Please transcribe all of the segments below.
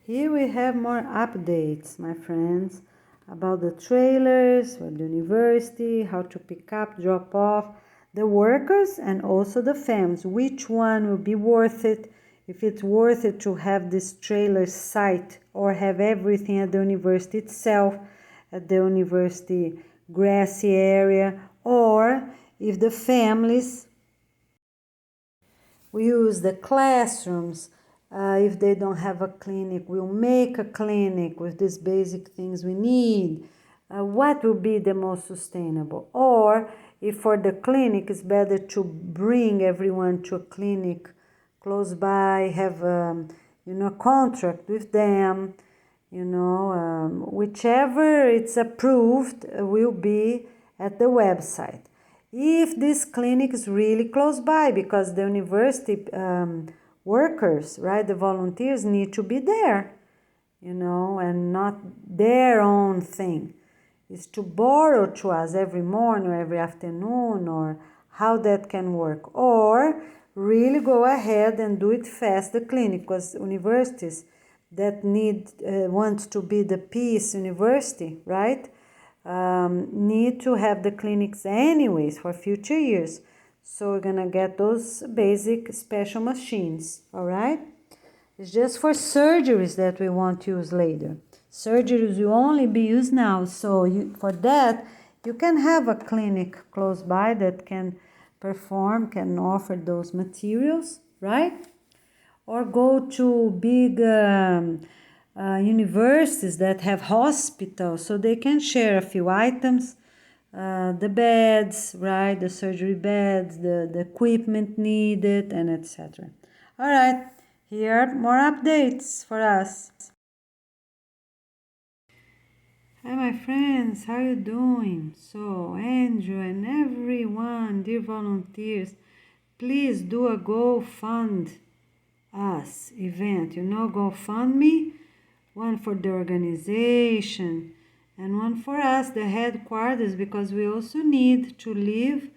Here we have more updates, my friends, about the trailers for the university, how to pick up, drop off the workers and also the families. Which one will be worth it? If it's worth it to have this trailer site or have everything at the university itself, at the university grassy area, or if the families we use the classrooms. If they don't have a clinic, we'll make a clinic with these basic things we need. What will be the most sustainable? Or if for the clinic, it's better to bring everyone to a clinic close by, have a contract with them, whichever it's approved will be at the website. If this clinic is really close by, because the university workers, right, the volunteers need to be there, and not their own thing. It's to borrow to us every morning or every afternoon, or how that can work. Or really go ahead and do it fast, the clinic, because universities that want to be the peace university, right, need to have the clinics anyways for future years. So we're gonna get those basic special machines, all right? It's just for surgeries that we want to use later. Surgeries will only be used now, so for that, you can have a clinic close by that can offer those materials, right? Or go to big universities that have hospitals, so they can share a few items, the beds, right, the surgery beds, the equipment needed, and etc. All right, here are more updates for us. Hi my friends, how you doing? So Andrew and everyone, dear volunteers, please do a GoFund Us event. GoFundMe, one for the organization and one for us, the headquarters, because we also need to leave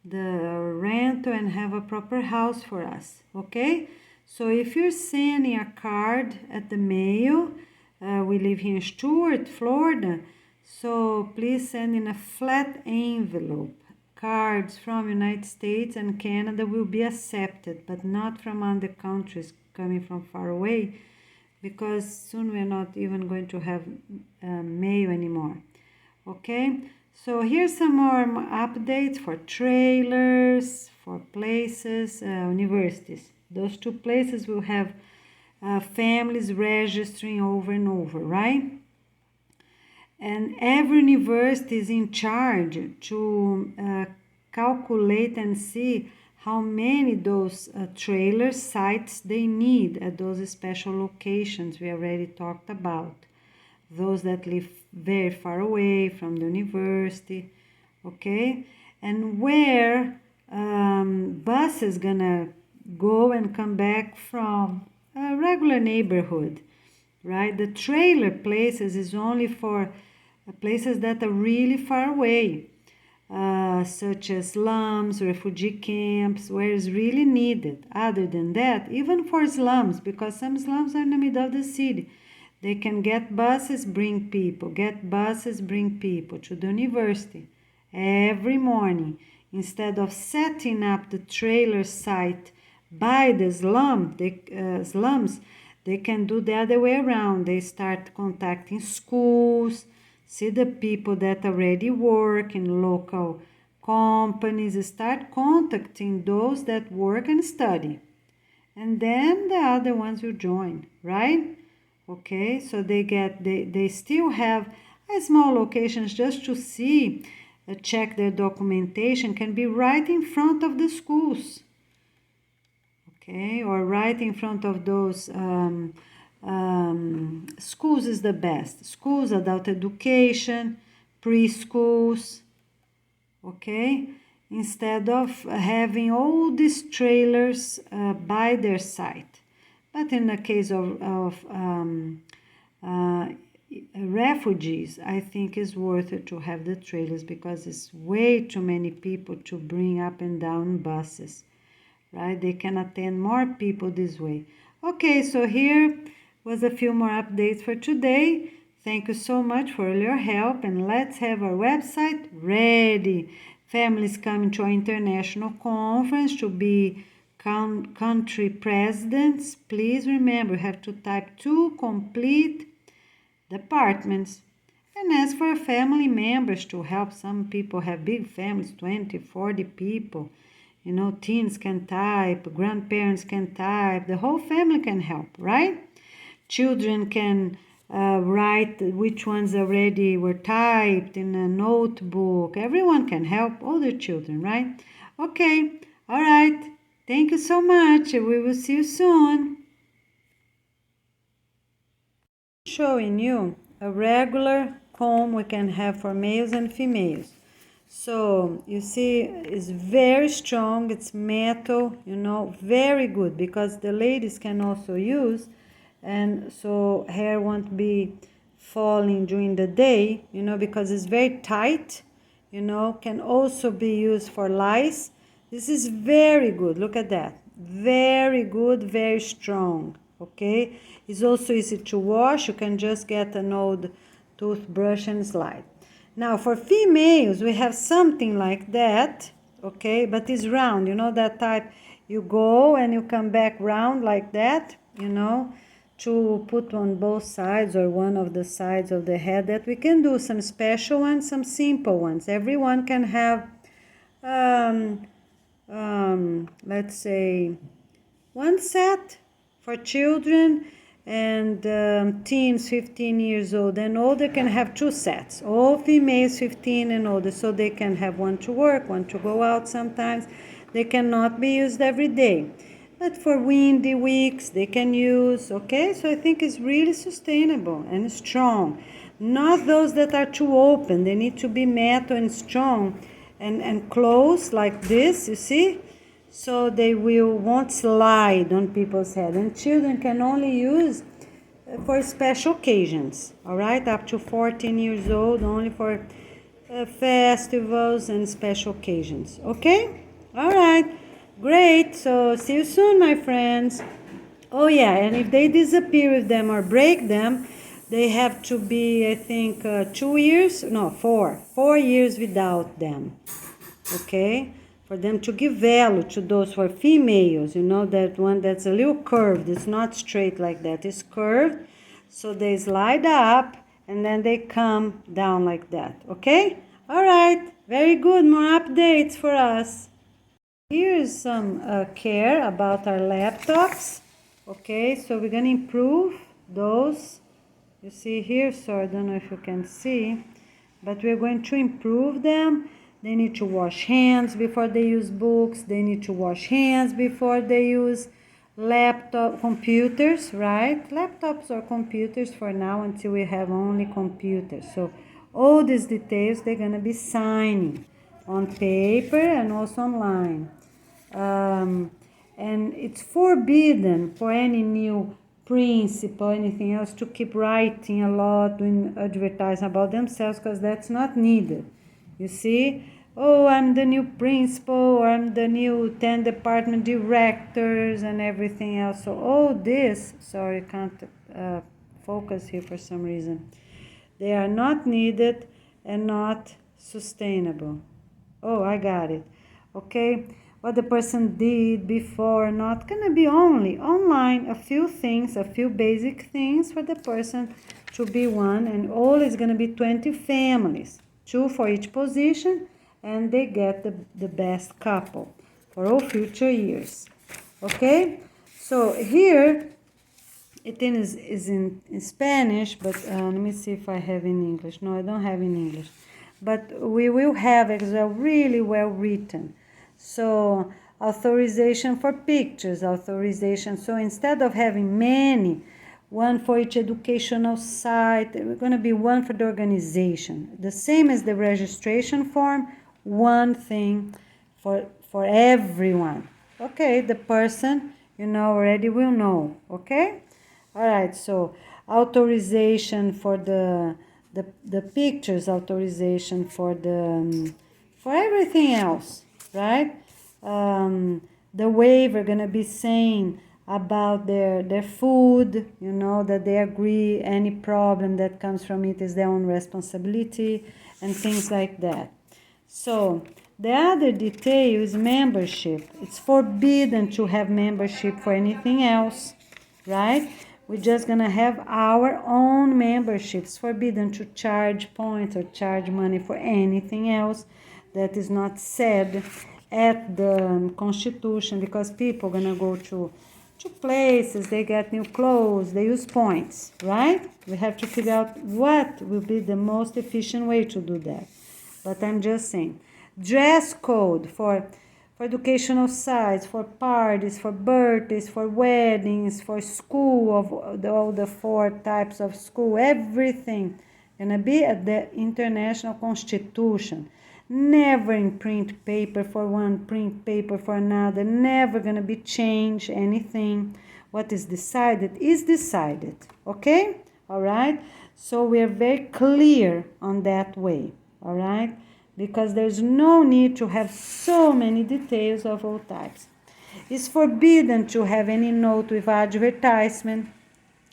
the rental and have a proper house for us, okay? So if you're sending a card at the mail, we live here in Stuart, Florida, so please send in a flat envelope. Cards from United States and Canada will be accepted, but not from other countries coming from far away, because soon we're not even going to have mail anymore. Okay, so here's some more updates for trailers, for places, universities. Those two places will have families registering over and over, right? And every university is in charge to calculate and see how many those trailer sites they need at those special locations we already talked about. Those that live very far away from the university, okay? And where buses gonna go and come back from a regular neighborhood, right? The trailer places is only for places that are really far away, such as slums, refugee camps, where it's really needed. Other than that, even for slums, because some slums are in the middle of the city, they can get buses, bring people to the university every morning. Instead of setting up the trailer site by the slums, they can do the other way around. They start contacting schools, see the people that already work in local companies, start contacting those that work and study. And then the other ones will join, right? Okay, so they still have a small locations just to see, check their documentation, can be right in front of the schools. Okay, or right in front of those schools is the best. Schools, adult education, preschools, okay? Instead of having all these trailers by their site. But in the case of refugees, I think it's worth it to have the trailers, because it's way too many people to bring up and down buses, right? They can attend more people this way. Okay, so here was a few more updates for today. Thank you so much for your help, and let's have our website ready. Families coming to our international conference to be country presidents. Please remember, you have to type 2 complete departments. And as for family members to help, some people have big families, 20, 40 people. Teens can type, grandparents can type, the whole family can help, right? Children can write which ones already were typed in a notebook. Everyone can help, all the children, right? Okay, all right. Thank you so much. We will see you soon. Showing you a regular comb we can have for males and females. So you see it's very strong, it's metal, very good, because the ladies can also use, and so hair won't be falling during the day, because it's very tight, can also be used for lice. This is very good, look at that, very good, very strong. Okay, it's also easy to wash. You can just get an old toothbrush and slide. Now for females, we have something like that, okay, but it's round, that type. You go and you come back round like that, to put on both sides or one of the sides of the head. That we can do some special ones, some simple ones. Everyone can have, let's say, one set for children, and teens 15 years old and older can have 2 sets. All females 15 and older, so they can have one to work, one to go out sometimes. They cannot be used every day, but for windy weeks they can use. Okay, so I think it's really sustainable and strong. Not those that are too open. They need to be metal and strong and close like this, you see, so they won't slide on people's head. And children can only use for special occasions, all right, up to 14 years old, only for festivals and special occasions. Okay, all right, great. So see you soon, my friends. Oh yeah, and if they disappear with them or break them, they have to be, I think, 4 years without them. Okay, for them to give value to those for females, that one that's a little curved. It's not straight like that, it's curved, so they slide up and then they come down like that. Okay, all right, very good. More updates for us. Here's some care about our laptops. Okay, so we're gonna improve those. You see here, so I don't know if you can see, but we're going to improve them. They need to wash hands before they use books. They need to wash hands before they use computers, right? Laptops or computers for now, until we have only computers. So all these details they're going to be signing on paper and also online. And it's forbidden for any new principal, anything else, to keep writing a lot, doing advertising about themselves, because that's not needed. You see, oh, I'm the new principal, or I'm the new 10 department directors and everything else. So all this, sorry, can't focus here for some reason. They are not needed and not sustainable. Oh, I got it. Okay, what the person did before, not gonna be only online. A few things, a few basic things for the person to be one, and all is gonna be 20 families, 2 for each position, and they get the best couple for all future years. Okay, so here it is in Spanish, but let me see if I have in English. No, I don't have in English, but we will have it really well written. So authorization for pictures, authorization. So instead of having many, one for each educational site, we're going to be one for the organization. The same as the registration form, one thing for everyone. Okay, the person, already will know. Okay, all right. So authorization for the pictures, authorization for for everything else, right? The waiver gonna be saying about their food, that they agree any problem that comes from it is their own responsibility and things like that. So the other detail is membership. It's forbidden to have membership for anything else, right? We're just gonna have our own memberships. Forbidden to charge points or charge money for anything else that is not said at the Constitution, because people are gonna go to places, they get new clothes, they use points, right? We have to figure out what will be the most efficient way to do that. But I'm just saying, dress code for educational sites, for parties, for birthdays, for weddings, for school, of all the 4 types of school, everything gonna be at the International Constitution. Never in print paper for one, print paper for another. Never gonna be changed anything. What is decided, okay? All right? So we're very clear on that way, all right? Because there's no need to have so many details of all types. It's forbidden to have any note with advertisement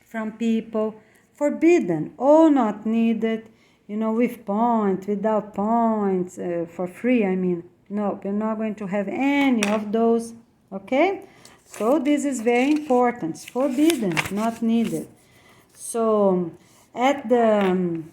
from people. Forbidden, all not needed, with points, without points, for free, No, we're not going to have any of those, okay? So this is very important. It's forbidden, not needed. So at the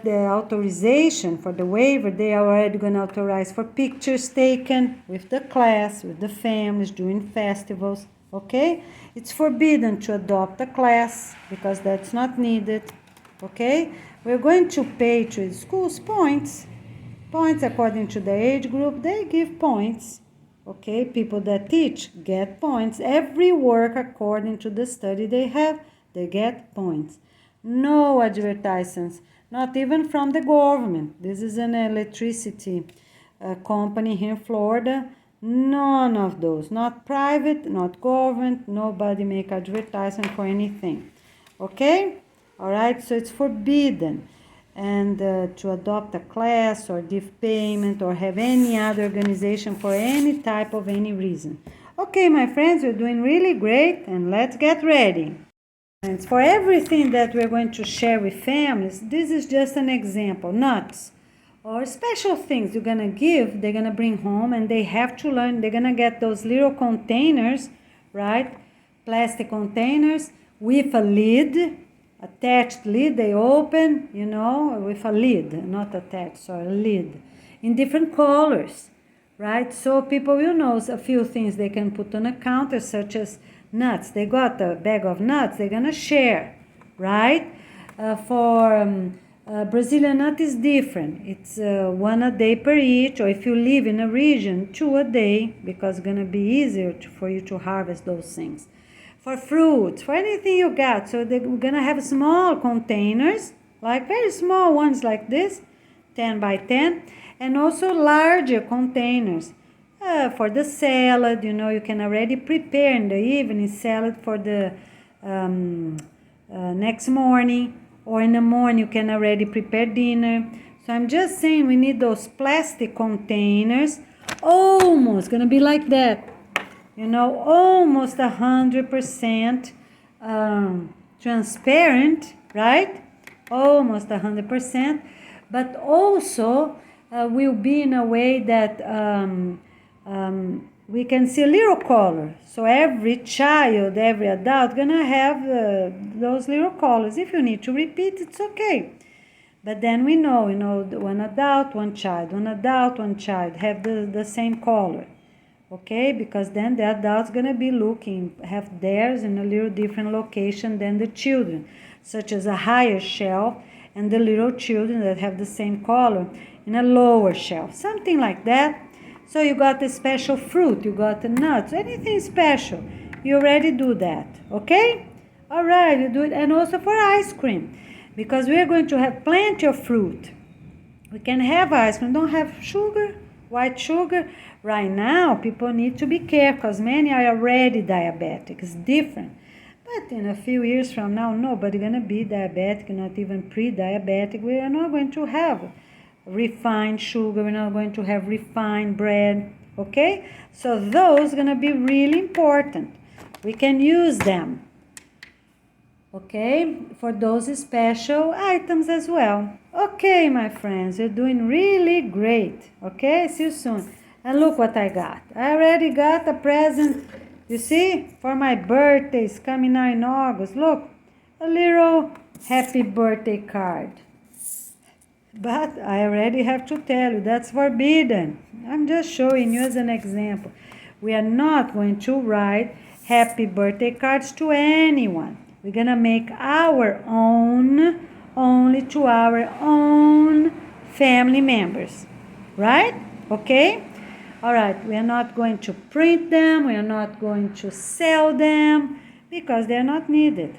authorization for the waiver, they are already going to authorize for pictures taken with the class, with the families during festivals, okay? It's forbidden to adopt a class because that's not needed, okay? We're going to pay to the schools points. Points according to the age group, they give points, okay? People that teach get points. Every work according to the study they have, they get points. No advertisements, not even from the government. This is an electricity company here in Florida. None of those, not private, not government, nobody make advertisement for anything, okay? All right, so it's forbidden. And to adopt a class or give payment or have any other organization for any type of any reason. Okay, my friends, we're doing really great, and let's get ready. And for everything that we're going to share with families, this is just an example. Nuts or special things you're going to give, they're going to bring home, and they have to learn. They're going to get those little containers, right? Plastic containers with a lid, attached lid. They open, with a lid, not attached, sorry, a lid, in different colors, right? So people will know a few things they can put on a counter, such as nuts. They got a bag of nuts, they're going to share, right? Brazilian nut is different. It's 1 a day per each, or if you live in a region, 2 a day, because it's going to be easier for you to harvest those things. For fruits, for anything you got. So they're going to have small containers, like very small ones like this, 10 by 10, and also larger containers. For the salad, you can already prepare in the evening salad for the next morning, or in the morning you can already prepare dinner. So I'm just saying we need those plastic containers, almost gonna be like that, almost 100% transparent, right? Almost 100%, but also will be in a way that we can see a little color. So every child, every adult gonna have those little colors. If you need to repeat, it's okay. But then we know, one adult, one child, one adult, one child have the same color. Okay, because then the adult's gonna be have theirs in a little different location than the children, such as a higher shelf, and the little children that have the same color in a lower shelf, something like that. So you got the special fruit, you got the nuts, anything special, you already do that, okay? All right, you do it. And also for ice cream, because we are going to have plenty of fruit. We can have ice cream, don't have sugar, white sugar. Right now, people need to be careful because many are already diabetic. It's different. But in a few years from now, nobody's going to be diabetic, not even pre-diabetic. We are not going to have refined sugar. We're not going to have refined bread. Okay? So those are going to be really important. We can use them, okay, for those special items as well. Okay, my friends, you're doing really great. Okay, see you soon. And look what I got. I already got a present, you see, for my birthday. It's coming now in August. Look, a little happy birthday card. But I already have to tell you, that's forbidden. I'm just showing you as an example. We are not going to write happy birthday cards to anyone. We're going to make our own, only to our own family members. Right? Okay? All right, we are not going to print them. We are not going to sell them because they are not needed.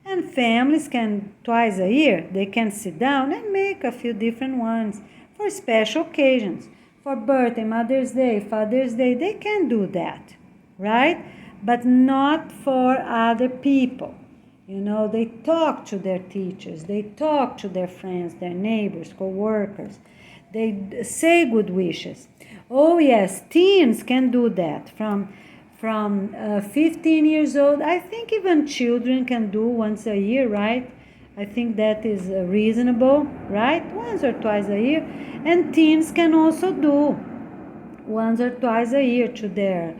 And families can, twice a year, they can sit down and make a few different ones for special occasions. For birthday, Mother's Day, Father's Day, they can do that, right? But not for other people. You know, they talk to their teachers, they talk to their friends, their neighbors, co-workers. They say good wishes. Oh yes, teens can do that from 15 years old. I think even children can do once a year, right? I think that is reasonable, right? Once or twice a year. And teens can also do once or twice a year to their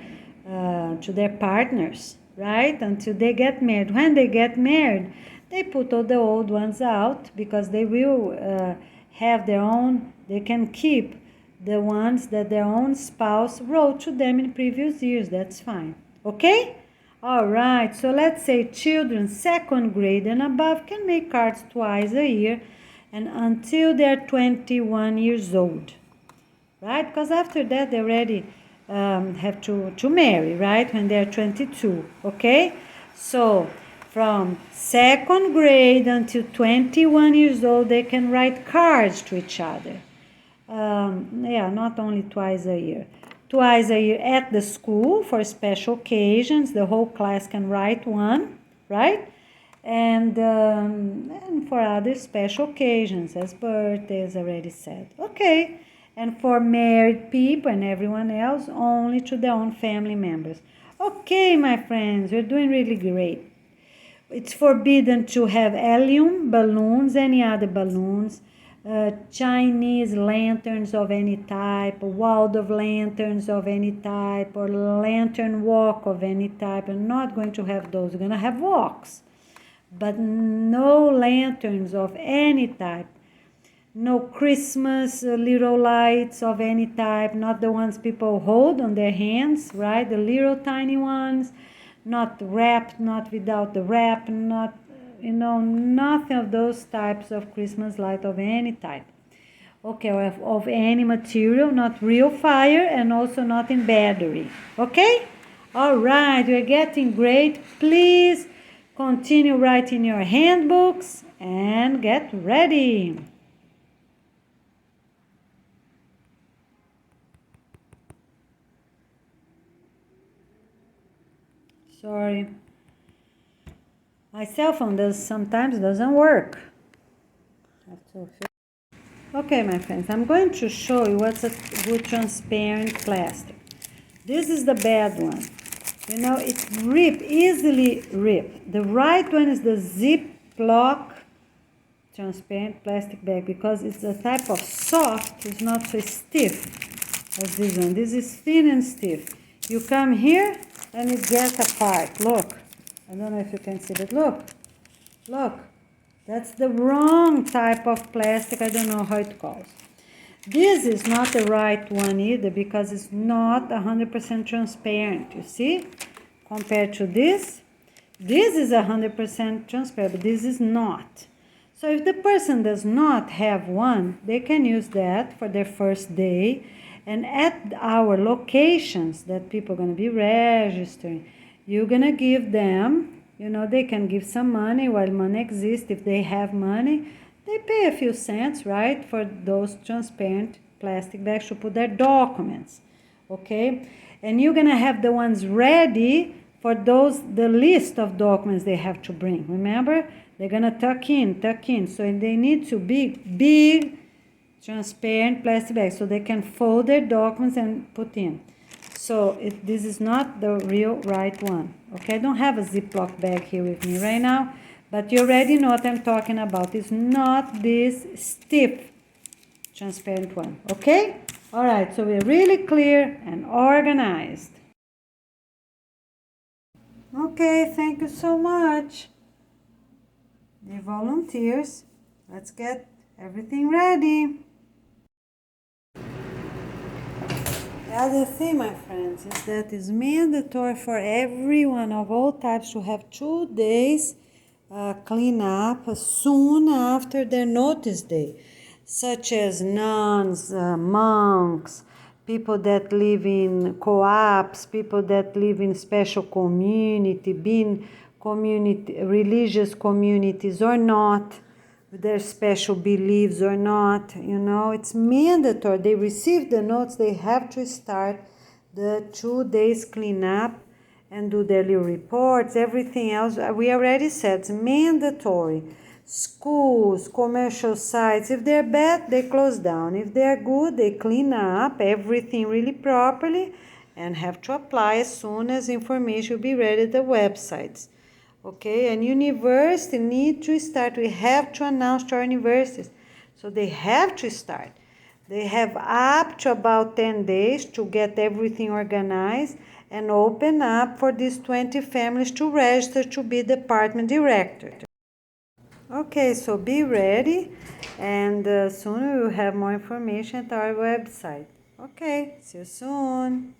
partners, right? Until they get married. When they get married, they put all the old ones out because they will have their own, they can keep the ones that their own spouse wrote to them in previous years. That's fine. Okay? All right. So let's say children second grade and above can make cards twice a year and until they're 21 years old. Right? Because after that they already have to marry, right? When they're 22. Okay? So from second grade until 21 years old, they can write cards to each other. Not only twice a year. Twice a year at the school for special occasions. The whole class can write one, right? And for other special occasions, as birthdays, already said. Okay. And for married people and everyone else, only to their own family members. Okay, my friends, we're doing really great. It's forbidden to have helium balloons, any other balloons, Chinese lanterns of any type, Waldorf lanterns of any type, or lantern walk of any type. I'm not going to have those. We're going to have walks, but no lanterns of any type. No Christmas little lights of any type, not the ones people hold on their hands, right? The little tiny ones, not wrapped, not without the wrap, not, nothing of those types of Christmas light of any type. Okay, of any material, not real fire, and also not in battery. Okay? All right, we're getting great. Please continue writing your handbooks and get ready. Sorry. My cell phone sometimes doesn't work. Okay, my friends, I'm going to show you what's a good transparent plastic. This is the bad one. It easily rip. The right one is the Ziploc transparent plastic bag because it's a type of soft, it's not so stiff as this one. This is thin and stiff. You come here and it gets apart. Look. I don't know if you can see that. Look. That's the wrong type of plastic. I don't know how it calls. This is not the right one either because it's not 100% transparent. You see? Compared to this is 100% transparent, but this is not. So if the person does not have one, they can use that for their first day. And at our locations that people are going to be registering, you're going to give them, they can give some money while money exists. If they have money, they pay a few cents, right, for those transparent plastic bags to put their documents, okay? And you're going to have the ones ready for the list of documents they have to bring. Remember, they're going to tuck in. So they need to be big, transparent plastic bags so they can fold their documents and put in. So this is not the real right one. Okay, I don't have a Ziploc bag here with me right now, but you already know what I'm talking about. It's not this stiff, transparent one. Okay? All right, so we're really clear and organized. Okay, thank you so much. The volunteers, let's get everything ready. The other thing, my friends, is that it's mandatory for everyone of all types to have 2 days clean up soon after their notice day, such as nuns, monks, people that live in co-ops, people that live in special community, being community, religious communities or not, their special beliefs or not, it's mandatory. They receive the notes, they have to start the 2 days cleanup and do daily reports, everything else. We already said it's mandatory. Schools, commercial sites, if they're bad, they close down. If they're good, they clean up everything really properly and have to apply as soon as information will be ready at the websites. Okay, and university need to start. We have to announce to our universities. So they have to start. They have up to about 10 days to get everything organized and open up for these 20 families to register to be department director. Okay, so be ready, and soon we will have more information at our website. Okay, see you soon.